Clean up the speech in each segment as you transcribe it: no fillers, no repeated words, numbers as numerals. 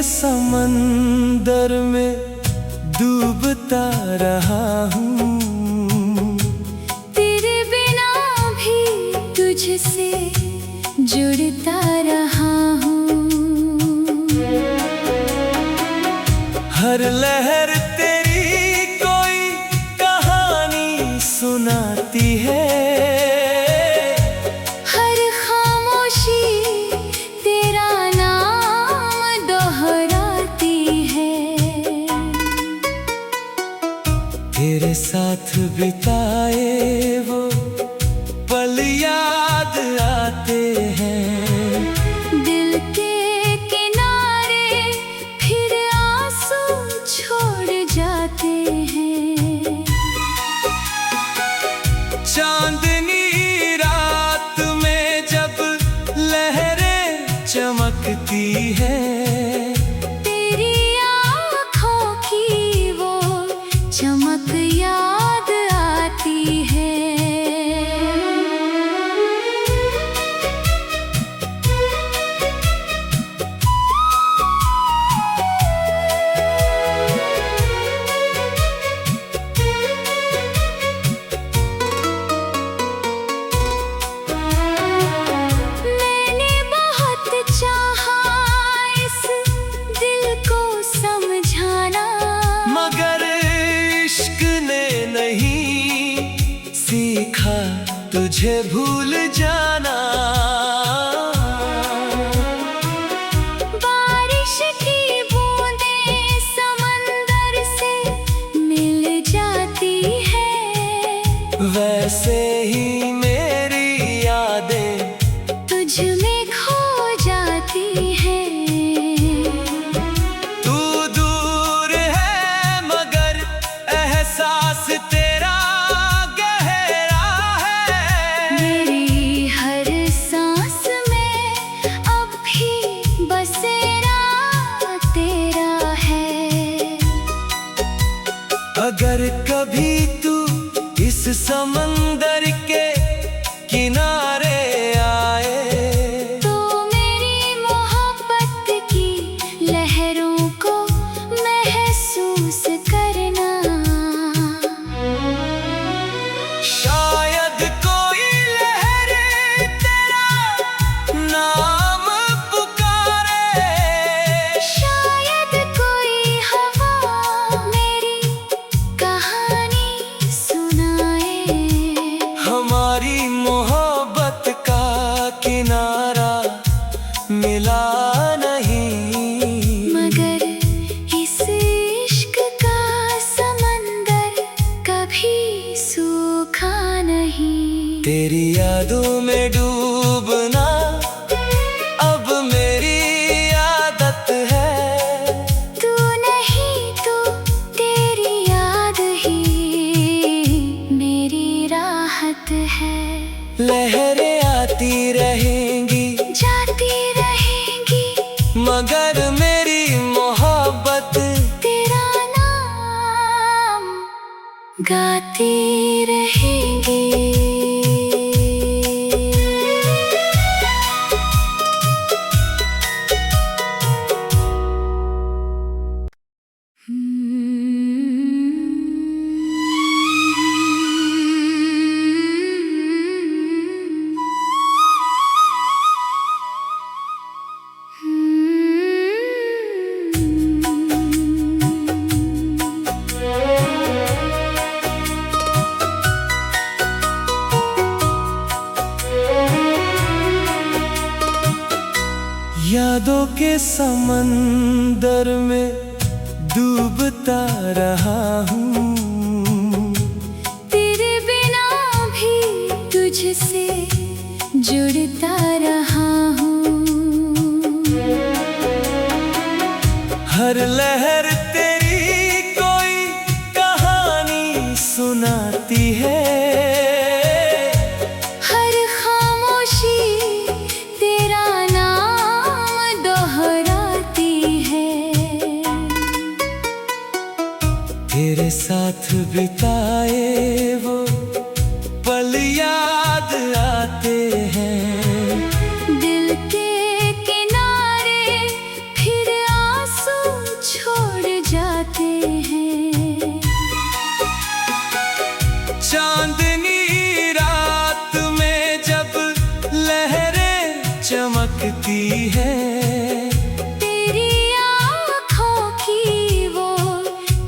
समंदर में डूबता रहा हूँ। तेरे बिना भी तुझसे जुड़ता रहा हूँ। हर लहर तेरी कोई कहानी सुनाती है। हर खामोशी तेरा नाम दोहराती है। तेरे साथ बिताए वो पल याद आते हैं। दिल के किनारे फिर आंसू छोड़ जाते हैं। चांदनी रात में जब लहरें चमकती है। तेरी आँखों की वो चमक याद आती है। मैंने बहुत चाहा इस दिल को समझाना, मगर इश्क ने नहीं सीखा तुझे भूल जाना। बारिश की बूंदें समंदर से मिल जाती है। वैसे ही मेरी यादें तुझ में खो जाती है। तू दूर है मगर एहसास तेरा गहरा है। मेरी हर सांस में अब भी बसेरा तेरा है। अगर कभी तू इस समंदर के किनारे आए, तो मेरी मोहब्बत की लहरों को महसूस करना। शायद कोई लहर तेरा नाम पुकारे। शायद कोई हवा मेरी कहानी सुनाए। हमारी मोहब्बत का किनारा मिला नहीं, मगर इस इश्क का समंदर कभी सूखा नहीं। तेरी यादों में डूबना अब मेरी आदत है। तू नहीं तो तेरी याद ही मेरी राहत है। लहरें आती रहेंगी जाती रहेंगी, मगर मेरी मोहब्बत तेरा नाम गाती रहेंगी। यादों के समंदर में डूबता रहा हूँ। तेरे बिना भी तुझसे जुड़ता रहा हूँ। हर लहर तेरी कोई कहानी सुनाती है। हर खामोशी तेरा नाम दोहराती है। तेरे साथ बिताए वो पल याद आते हैं। दिल के किनारे फिर आंसू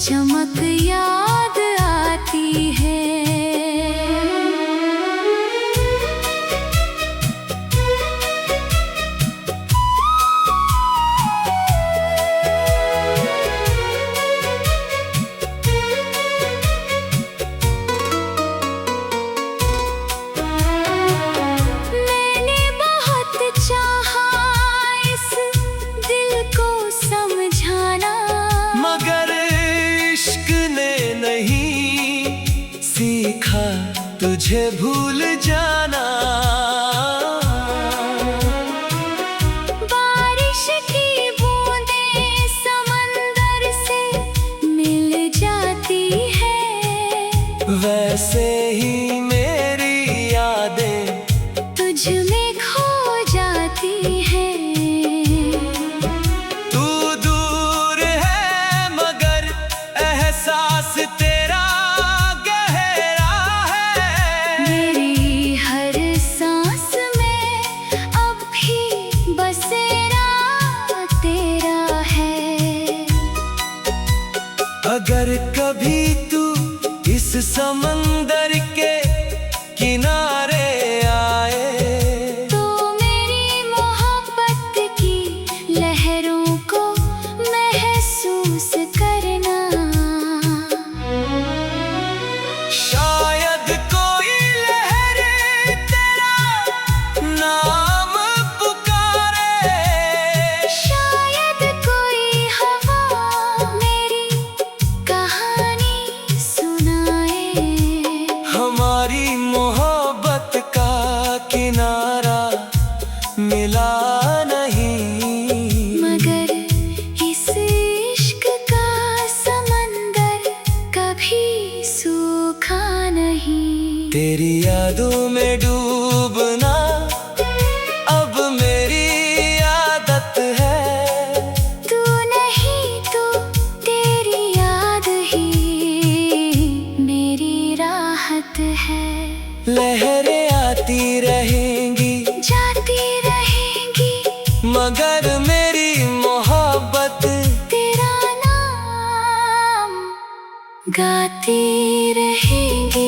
चमक याद आती है। मैंने बहुत चाहा इस दिल को समझाना, मगर इश्क ने नहीं सीखा तुझे भूल जाना। बारिश की बूंदें समंदर से मिल जाती है, वैसे ही मेरी यादें तुझ में खो जाती है। तू दूर है मगर एहसास तेरा गहरा है। मेरी हर सांस में अब भी बसेरा तेरा है। अगर कभी तू इस समंदर के किनारे आए, तो मेरी मोहब्बत की लहरों को महसूस करना। शायद कोई लहर तेरा नाम पुकारे, शायद कोई हवा मेरी कहानी सुनाए। हमारी मोहब्बत का किनारा मिला नहीं, मगर इस इश्क का समंदर कभी सूखा नहीं। तेरी यादों में डूबना अब मेरी आदत है। तू नहीं तो तेरी याद ही मेरी राहत है। लहरें आती रहेंगी जाती रहेंगी, मगर मेरी मोहब्बत तेरा नाम गाती रहेंगी।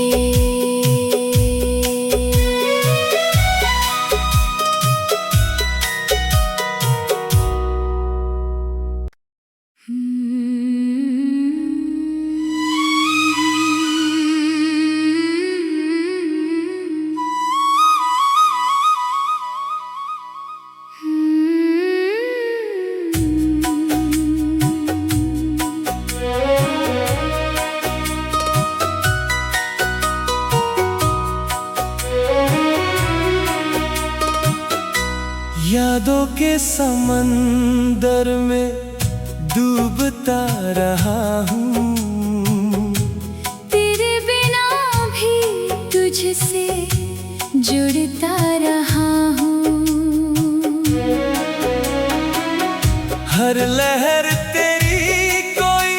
यादों के समंदर में डूबता रहा हूँ। तेरे बिना भी तुझसे जुड़ता रहा हूँ। हर लहर तेरी कोई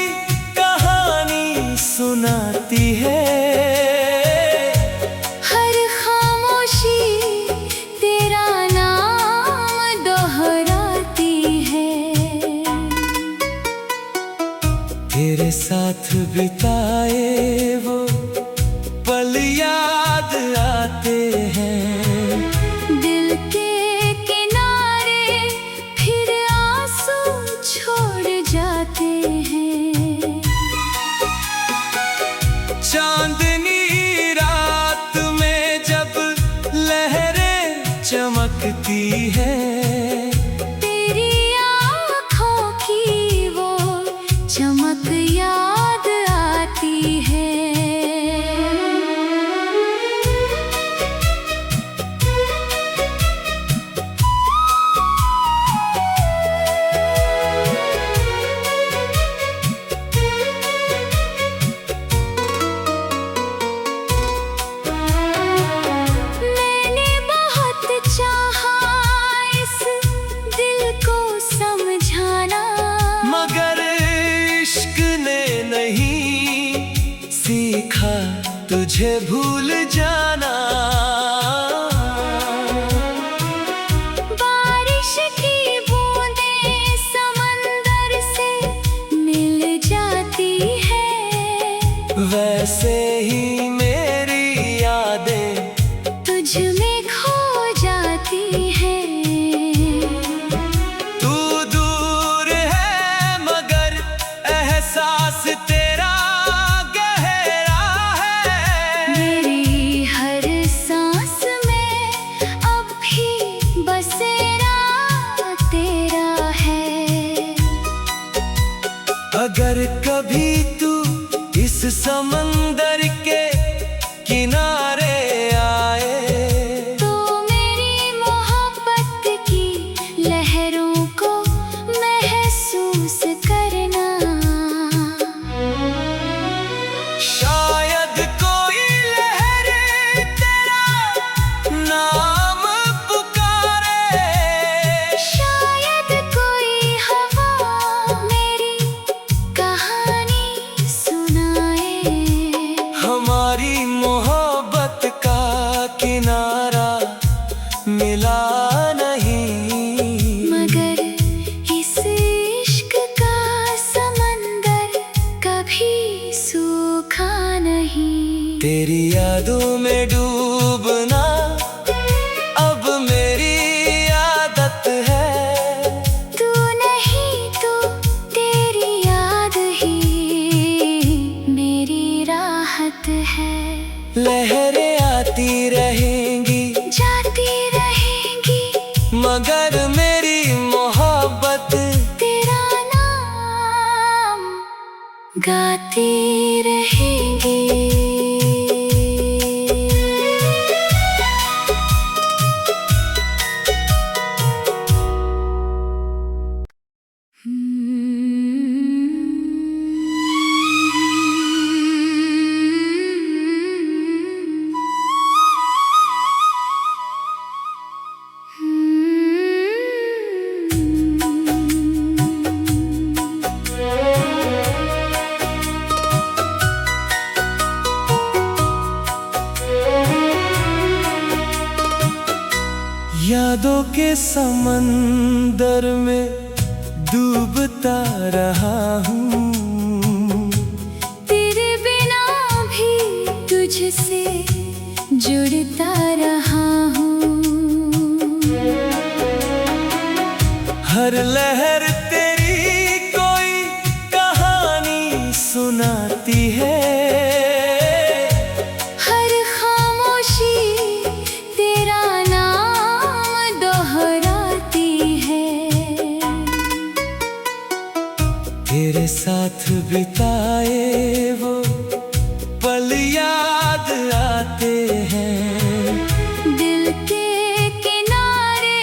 कहानी सुनाती है। हर खामोशी तेरा नाम दोहराती है। तेरे साथ बिताए वो पल याद आते हैं। दिल के किनारे फिर आंसू छोड़ जाते हैं। चांदनी रात में जब लहरें चमकती है, तेरी आँखों की वो चमक याद आती है। मैंने बहुत चाहा इस दिल को समझाना, मगर इश्क ने नहीं सीखा तुझे भूल जाना। बारिश की बूंदें समंदर से मिल जाती है, वैसे ही मेरी यादें तुझ में खो जाती है। तू दूर है मगर एहसास तेरा गहरा है। मेरी हर सांस में अब भी बसेरा तेरा है। अगर कभी तू इस समंदर के किनारे आए तो मेरी मोहब्बत की लहरों को महसूस करना। शायद कोई लहर तेरा नाम पुकारे, शायद कोई हवा मेरी कहानी सुनाए। हमारी मोहब्बत का किनारा मिला नहीं, मगर इस इश्क का समंदर कभी सूखा नहीं। तेरी यादों में डूबना अब मेरी आदत है। तू नहीं तो तेरी याद ही मेरी राहत है। लहरें आती रहेंगी जाती रहेंगी मगर मेरी मोहब्बत तेरा नाम गाती रहेंगी। यादों के समंदर में डूबता रहा हूँ। तेरे बिना भी तुझसे जुड़ता रहा हूँ। हर लहर तेरी कोई कहानी सुनाती है। हर खामोशी तेरा नाम दोहराती है। तेरे साथ बिताए वो पल याद आते हैं। दिल के किनारे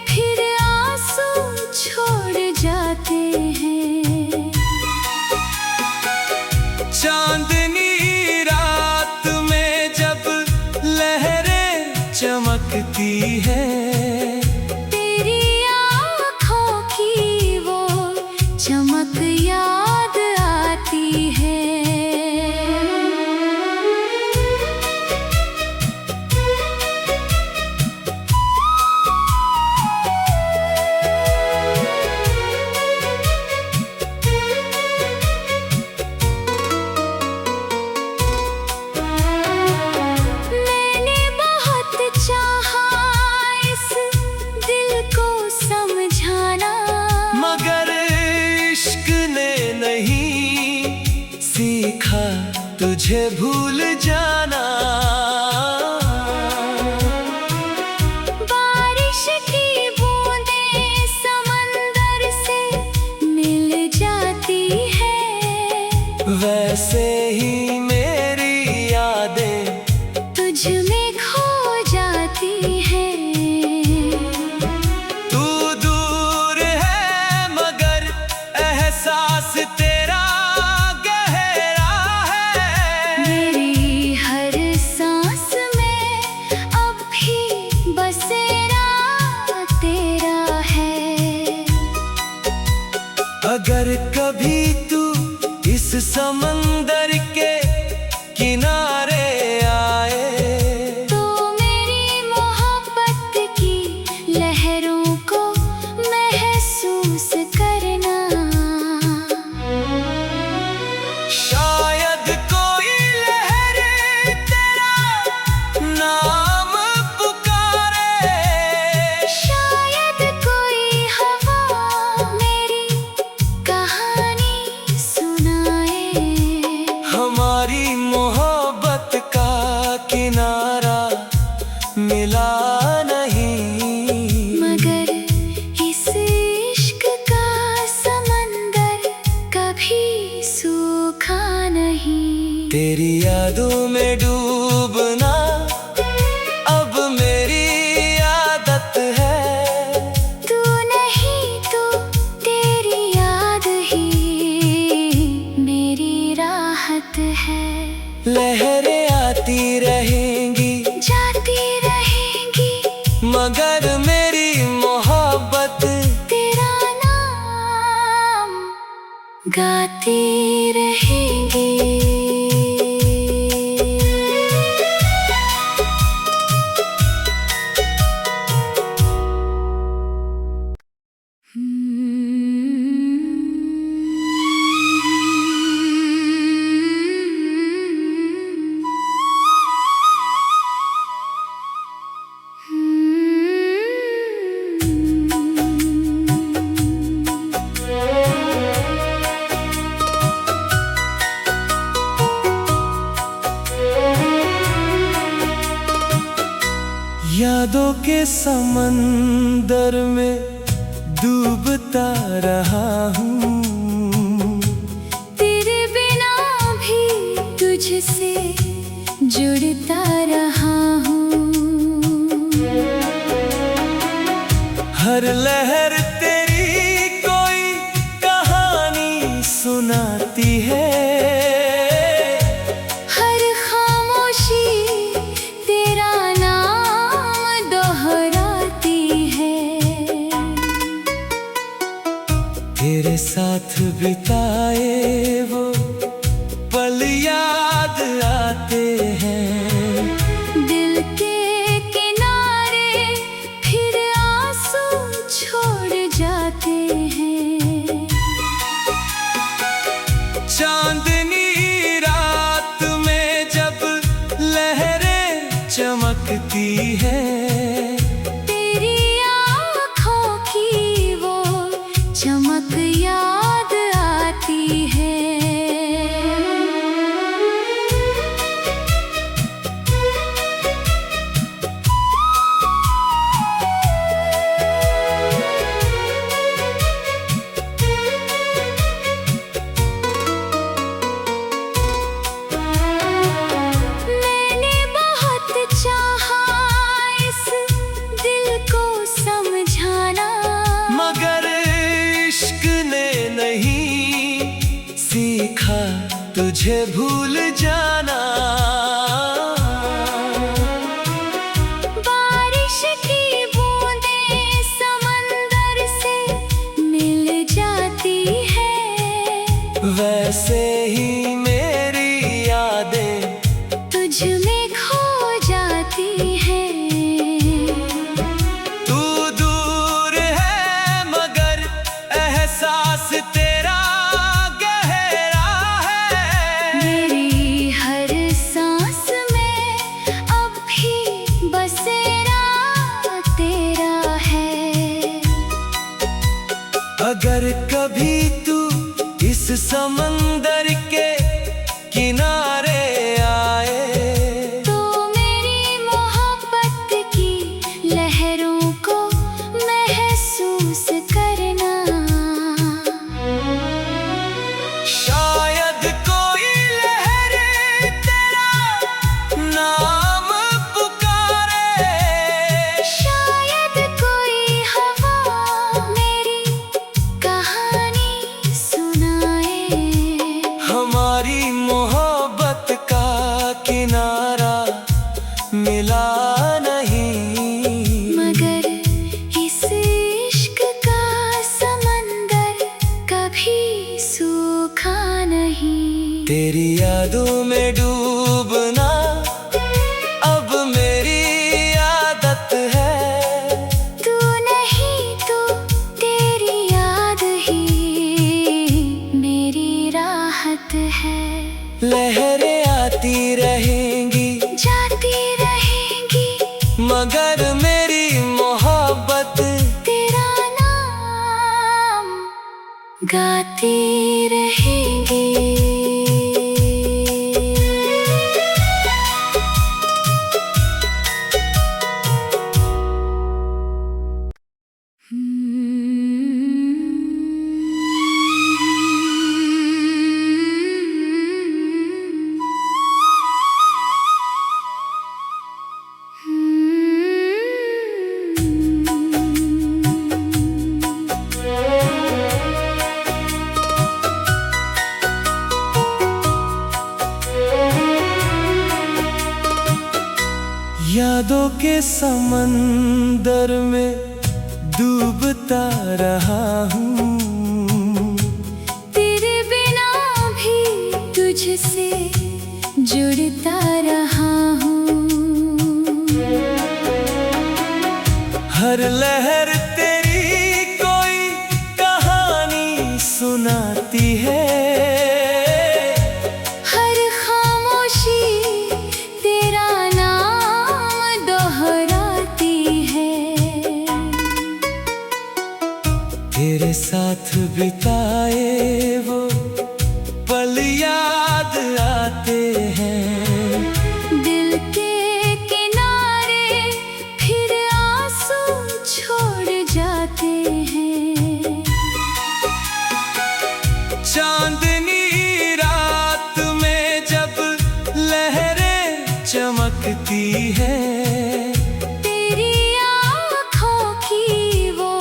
फिर आंसू छोड़ जाते हैं। चांदनी रात में जब लहरें चमकती है, तेरी आँखों की वो चमक याद आती है। मैंने बहुत चाहा इस दिल को समझाना, मगर इश्क ने नहीं सीखा तुझे भूल जाना। बारिश की बूंदें समंदर से मिल जाती है। वैसे ही मेरी यादें तुझ में खो जाती है। तू दूर है मगर एहसास तेरा गहरा है। मेरी हर सांस में अब भी बसेरा तेरा है। अगर कभी तू इस समंदर के किनारे आए तो मेरी मोहब्बत की लहरों को महसूस करना। शायद को तेरी यादों में डूबना अब मेरी आदत है। तू नहीं तो तेरी याद ही मेरी राहत है। लहरें आती रहेंगी जाती रहेंगी मगर मेरी मोहब्बत तेरा नाम गाती रहेंगी। यादों के समंदर में डूबता रहा हूँ। तेरे बिना भी तुझसे जुड़ता रहा हूँ। हर लहर तेरी कोई कहानी सुनाती है। हर खामोशी तेरा नाम दोहराती है। तेरे साथ बिताए वो पल याद आते हैं। दिल के किनारे फिर आंसू छोड़ जाते हैं। चांदनी रात में जब लहरें चमकती है। तेरी आँखों की वो चमक याद आती है। मैंने बहुत चाहा इस दिल को समझाना मगर इश्क ने नहीं सीखा तुझे भूल जाना। बारिश की बूंदें समंदर से मिल जाती है। वैसे ही मेरी यादें तुझ में खो जाती है। तू दूर है मगर एहसास तेरा गहरा है। मेरी हर सांस में अब भी बसेरा तेरा है। अगर कभी तू इस समंदर के किनारे आए तो मेरी मोहब्बत की लहरों को महसूस करना। शायद कोई लहर तेरा नाम पुकारे। शायद कोई हवा मेरी कहानी सुनाए। हमारी मोहब्बत का किनारा मिला नहीं मगर इस इश्क का समंदर कभी सूखा नहीं। तेरी यादों में डूबना अब मेरी आदत है। तू नहीं तो तेरी याद ही मेरी राहत है। लहरें आती रहेंगी जाती रहेंगी मगर मेरी मोहब्बत तेरा नाम गाती रहेंगी। यादों के समंदर में डूबता रहा हूँ। तेरे बिना भी तुझसे जुड़ता रहा हूँ। हर लहर तेरी कोई कहानी सुनाती है। हर खामोशी तेरा नाम दोहराती है। तेरे साथ बिताए वो पल याद आते हैं। दिल के किनारे फिर आंसू छोड़ जाते हैं। चांदनी रात में जब लहरें चमकती है। तेरी आँखों की वो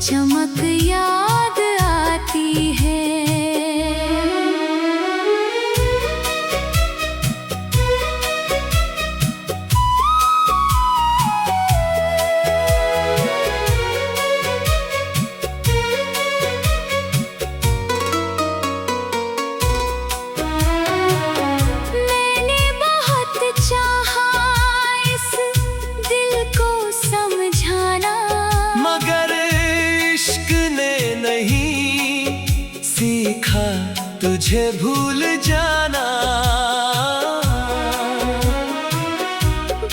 चमक याद आती है। मैंने बहुत चाहा इस दिल को समझाना, मगर इश्क ने नहीं सीखा तुझे भूल जाना।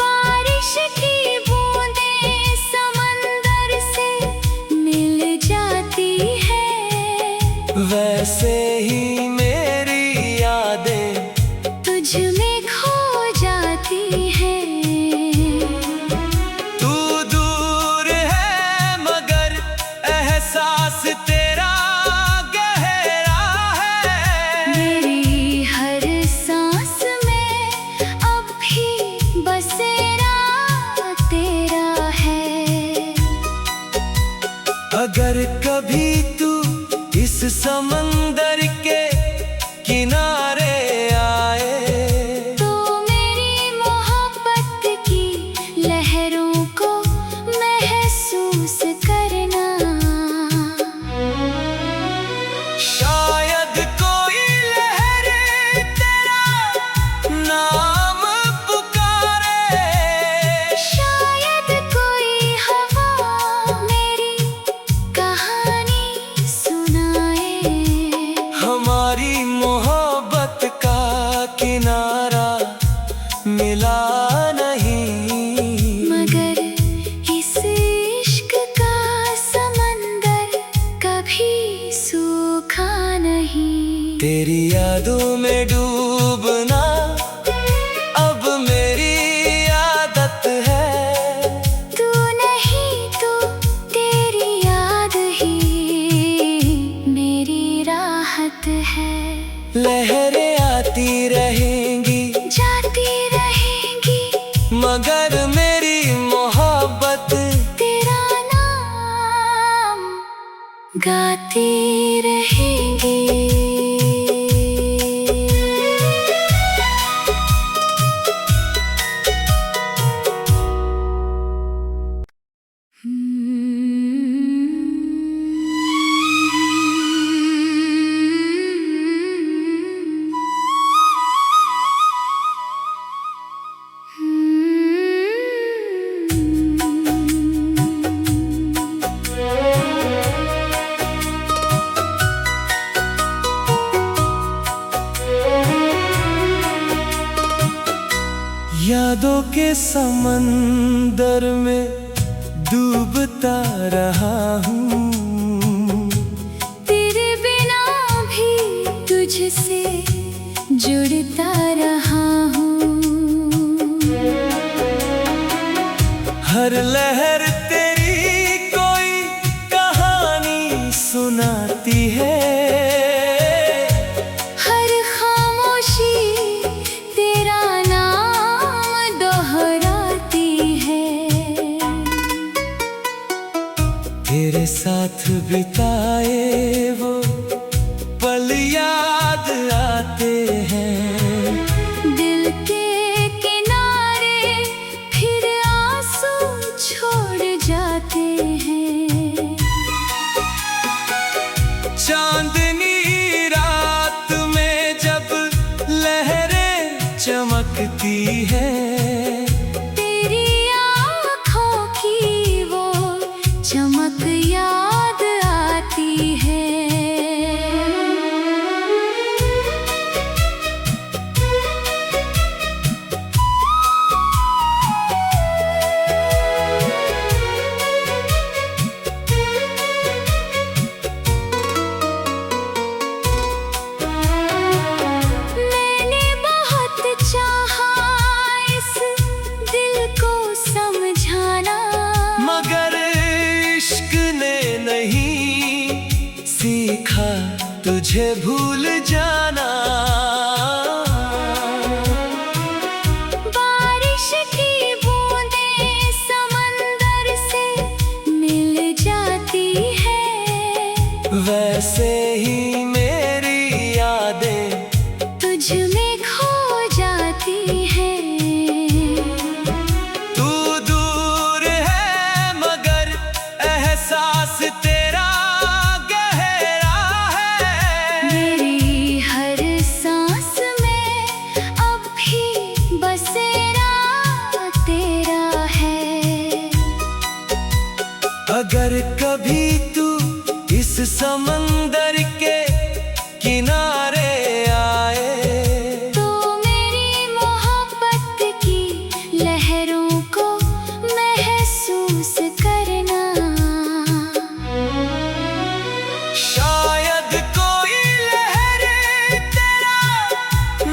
बारिश की बूंदें समंदर से मिल जाती है। वैसे ही मेरी यादें तुझ में खो जाती है। तू दूर है मगर एहसास तेरा गहरा है। मेरी हर सांस में अब भी बसेरा तेरा है। अगर कभी तू इस समंदर के किनारे आए, तो मेरी मोहब्बत की लहरों को महसूस करना। शायद कोई लहर तेरा नाम पुकारे। शायद कोई हवा मेरी कहानी सुनाए। हमारी मोहब्बत का किनारा मिला नहीं, मगर इस इश्क का समंदर कभी सूखा नहीं। तेरी यादों में डूबना अब मेरी आदत है। तू नहीं तो तेरी याद ही मेरी राहत है। लहरें आती रहेंगी जाती रहेंगी, मगर मेरी मोहब्बत तेरा नाम गाती रहेंगी। यादों के समंदर में डूबता रहा हूँ। तेरे बिना भी तुझसे जुड़ता रहा हूँ। हर लहर तेरी कोई कहानी सुनाती है। हर खामोशी तेरा नाम दोहराती है। तेरे साथ बिताए वो पल याद आते हैं। दिल के किनारे फिर चमकती है। तेरी आँखों की वो चमक याद आती है। मैंने बहुत चाहा इस दिल को समझाना, मगर इश्क ने नहीं सीखा तुझे भूल जाना। बारिश की बूंदें समंदर से मिल जाती है, वैसे ही मेरी यादें तुझ में खो जाती है। तू दूर है मगर एहसास तेरा गहरा है। मेरी हर सांस में अब भी बसेरा तेरा है। अगर कभी तू इस समंदर के किनारे आए, तो मेरी मोहब्बत की लहरों को महसूस करना। शायद कोई लहर तेरा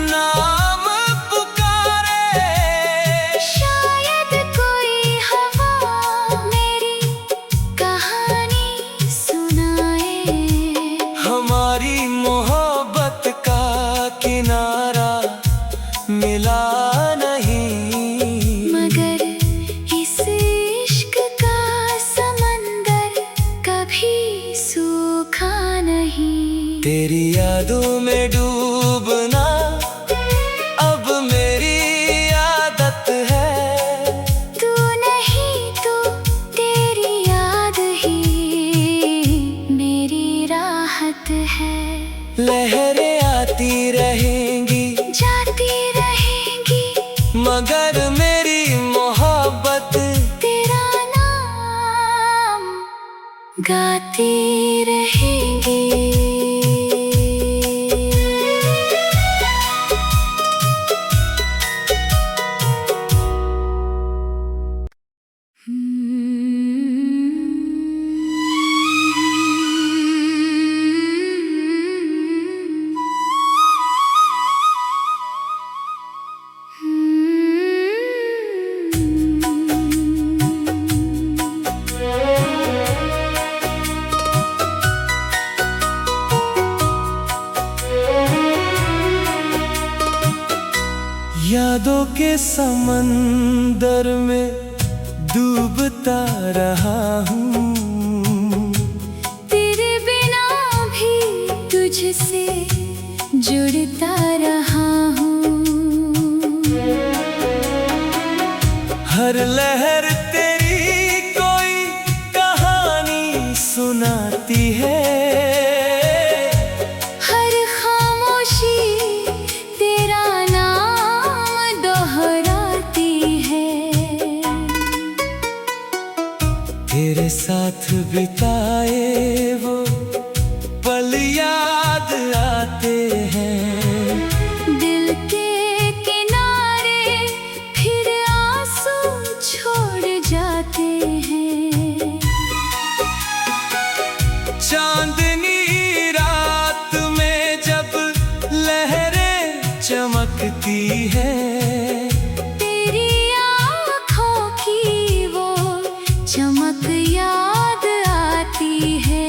नाम पुकारे, शायद कोई हवा मेरी कहानी सुनाए। हमारी मोहब्बत का किनारा मिला नहीं, मगर इस इश्क का समंदर कभी सूखा नहीं। तेरी यादों में डूबना अब मेरी आदत है। तू नहीं तो तेरी याद ही मेरी राहत है। लहरें आती रहेंगी जाती रहेंगी, मगर मेरी मोहब्बत तेरा नाम गाती रहेंगी। यादों के समंदर में डूबता रहा हूँ। तेरे बिना भी तुझसे जुड़ता रहा हूँ। हर लहर तेरी कोई कहानी सुनाती है। हर खामोशी तेरा नाम दोहराती है। तेरे साथ बिताए वो पल याद आते हैं। दिल के किनारे फिर आंसू छोड़ जाते हैं। चांदनी रात में जब लहरें चमकती है, तेरी आँखों की वो चमक याद आती है।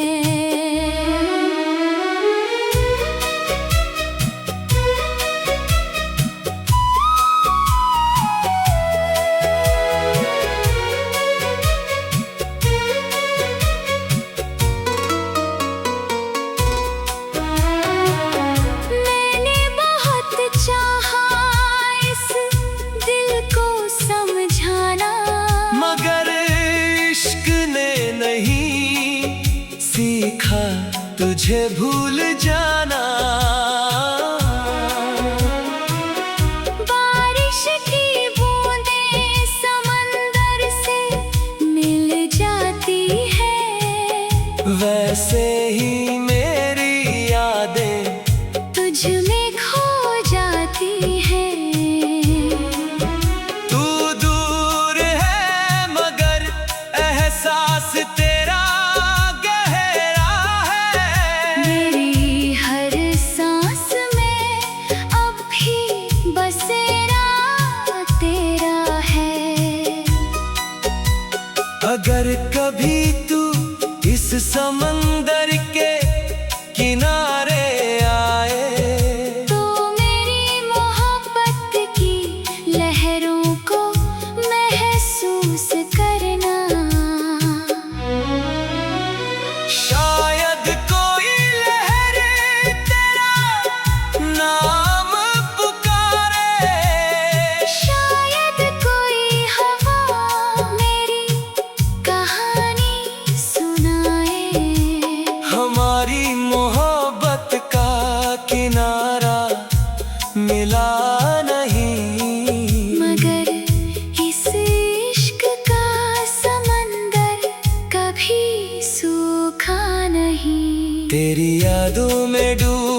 मैंने बहुत चाहा इस दिल को समझाना, मगर इश्क ने नहीं सीखा तुझे भूल जाना। मिला नहीं। मगर इस इश्क का समंदर कभी सूखा नहीं। तेरी यादों में डूब